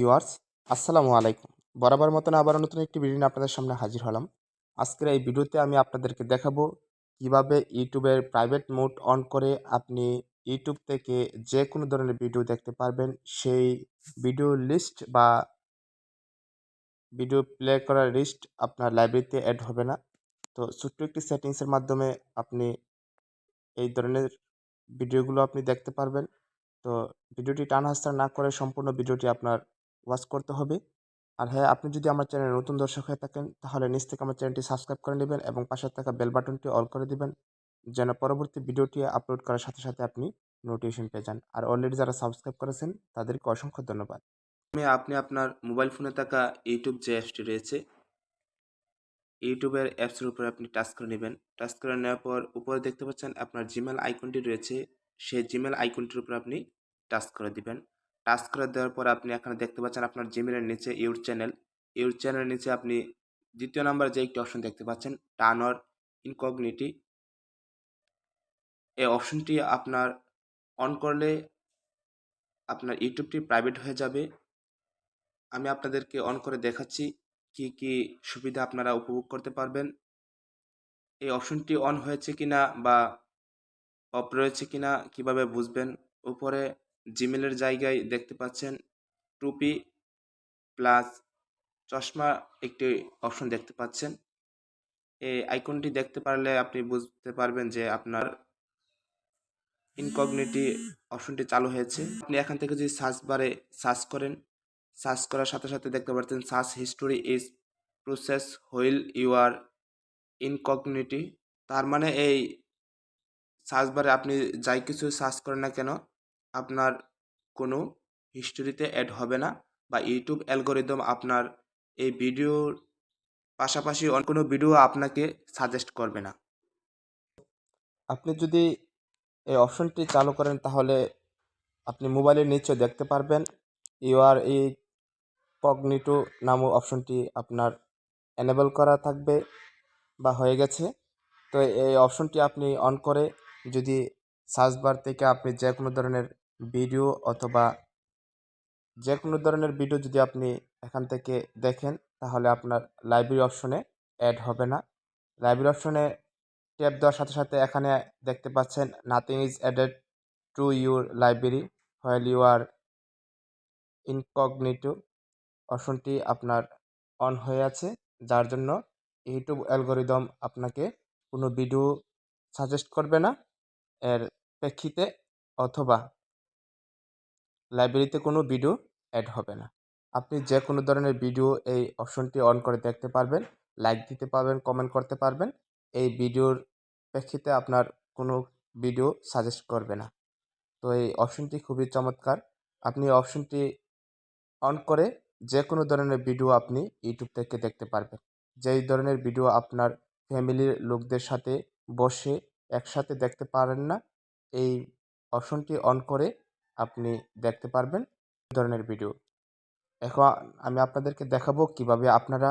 Viewers, আসসালামু আলাইকুম। বরাবর মতন আবার নতুন একটি ভিডিও নিয়ে আপনাদের সামনে হাজির হলাম। আজকের এই ভিডিওতে আমি আপনাদেরকে দেখাবো কিভাবে ইউটিউবের প্রাইভেট মোড অন করে আপনি ইউটিউব থেকে যে কোনো ধরনের ভিডিও দেখতে পারবেন। সেই ভিডিও লিস্ট বা ভিডিও প্লে করার লিস্ট আপনার লাইব্রেরিতে অ্যাড হবে না। তো ছোট্ট একটি সেটিংসের মাধ্যমে আপনি এই ধরনের ভিডিওগুলো আপনি দেখতে পারবেন। তো ভিডিওটি টানা-হেঁচড়া না করে সম্পূর্ণ ভিডিওটি আপনার ওয়াচ করতে হবে। আর হ্যাঁ, আপনি যদি আমার চ্যানেলে নতুন দর্শক হয়ে থাকেন তাহলে নিচ থেকে আমার চ্যানেলটি সাবস্ক্রাইব করে নেবেন এবং পাশে থাকা বেল বাটনটি অল করে দিবেন, যেন পরবর্তী ভিডিওটি আপলোড করার সাথে সাথে আপনি নোটিফিকেশন পেয়ে যান। আর অলরেডি যারা সাবস্ক্রাইব করেছেন তাদেরকে অসংখ্য ধন্যবাদ। আপনি আপনার মোবাইল ফোনে থাকা ইউটিউব যে অ্যাপসটি রয়েছে, ইউটিউবের অ্যাপসের উপরে আপনি টাচ করে নেবেন। টাচ করে নেওয়ার পর উপরে দেখতে পাচ্ছেন আপনার জিমেল আইকনটি রয়েছে, সেই জিমেল আইকনটির উপর আপনি টাচ করে দিবেন। টাচ করে দেওয়ার পর আপনি এখানে দেখতে পাচ্ছেন আপনার জিমেলের নিচে ইউর চ্যানেল। ইউর চ্যানেলের নিচে আপনি দ্বিতীয় নাম্বার যে একটি অপশন দেখতে পাচ্ছেন টার্ন অর ইনকগনিটি, এই অপশনটি আপনার অন করলে আপনার ইউটিউবটি প্রাইভেট হয়ে যাবে। আমি আপনাদেরকে অন করে দেখাচ্ছি কি কি সুবিধা আপনারা উপভোগ করতে পারবেন। এই অপশনটি অন হয়েছে কিনা বা অফ রয়েছে কিনা কিভাবে বুঝবেন? উপরে জিমেলের জায়গায় দেখতে পাচ্ছেন টুপি প্লাস চশমা একটি অপশন দেখতে পাচ্ছেন। এই আইকনটি দেখতে পারলে আপনি বুঝতে পারবেন যে আপনার ইনকগনিটি অপশনটি চালু হয়েছে। আপনি এখান থেকে যদি সার্চ বারে সার্চ করেন, সার্চ করার সাথে সাথে দেখতে পাচ্ছেন search history is process while you are incognito. তার মানে এই সার্চ বারে আপনি যাই কিছু সার্চ করেন না কেন আপনার কোনো হিস্টোরিতে অ্যাড হবে না, বা ইউটিউব অ্যালগোরিদম আপনার এই ভিডিওর পাশাপাশি অন্য কোনো ভিডিও আপনাকে সাজেস্ট করবে না। আপনি যদি এই অপশনটি চালু করেন তাহলে আপনি মোবাইলের নিচে দেখতে পারবেন ইউআর এই কগনিটো নামক অপশনটি আপনার এনেবল করা থাকবে বা হয়ে গেছে। তো এই অপশনটি আপনি অন করে যদি সার্চ বার থেকে আপনি যে কোনো ধরনের ভিডিও অথবা যে কোনো ধরনের ভিডিও যদি আপনি এখান থেকে দেখেন তাহলে আপনার লাইব্রেরি অপশনে অ্যাড হবে না। লাইব্রেরি অপশনে ট্যাপ দেওয়ার সাথে সাথে এখানে দেখতে পাচ্ছেন nothing is added to your library while you are incognito অপশনটি আপনার অন হয়ে আছে, যার জন্য ইউটিউব অ্যালগোরিদম আপনাকে কোনো ভিডিও সাজেস্ট করবে না এর প্রেক্ষিতে, অথবা লাইব্রেরিতে কোনো ভিডিও অ্যাড হবে না। আপনি যে কোনো ধরনের ভিডিও এই অপশনটি অন করে দেখতে পারবেন, লাইক দিতে পারবেন, কমেন্ট করতে পারবেন। এই ভিডিওর প্রেক্ষিতে আপনার কোনো ভিডিও সাজেস্ট করবে না। তো এই অপশনটি খুবই চমৎকার। আপনি অপশনটি অন করে যে কোনো ধরনের ভিডিও আপনি ইউটিউব থেকে দেখতে পারবেন। যেই ধরনের ভিডিও আপনার ফ্যামিলির লোকদের সাথে বসে একসাথে দেখতে পারেন না, এই অপশনটি অন করে আপনি দেখতে পারবেন এই ধরনের ভিডিও। এখন আমি আপনাদেরকে দেখাবো কিভাবে আপনারা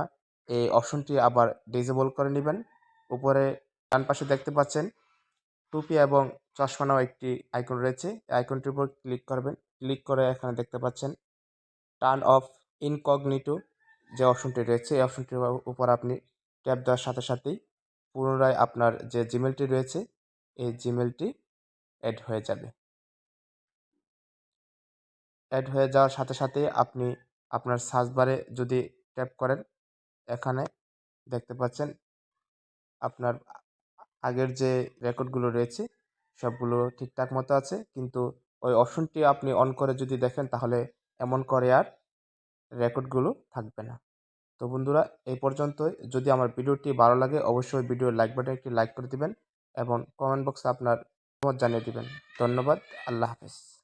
এই অপশনটি আবার ডিসেবল করে নেবেন। উপরে ডান পাশে দেখতে পাচ্ছেন টুপি এবং চশমা নাও একটি আইকন রয়েছে। এই আইকনটির উপর ক্লিক করবেন। ক্লিক করে এখানে দেখতে পাচ্ছেন টার্ন অফ ইনকগনিটো যে অপশনটি রয়েছে, এই অপশনটির উপর আপনি ট্যাপ দেওয়ার সাথে সাথেই পুনরায় আপনার যে জিমেলটি রয়েছে এই জিমেলটি অ্যাড হয়ে যাবে। অ্যাড হয়ে যাওয়ার সাথে সাথে আপনি আপনার সার্চ বারে যদি ট্যাপ করেন, এখানে দেখতে পাচ্ছেন আপনার আগের যে রেকর্ডগুলো রয়েছে সবগুলো ঠিকঠাক মতো আছে, কিন্তু ওই অপশনটি আপনি অন করে যদি দেখেন তাহলে এমন করে আর রেকর্ডগুলো থাকবে না। তো বন্ধুরা, এই পর্যন্তই। যদি আমার ভিডিওটি ভালো লাগে অবশ্যই ভিডিওর লাইক বাটনে একটি লাইক করে দিবেন এবং কমেন্ট বক্সে আপনার মতামত জানিয়ে দিবেন। ধন্যবাদ। আল্লাহ হাফেজ।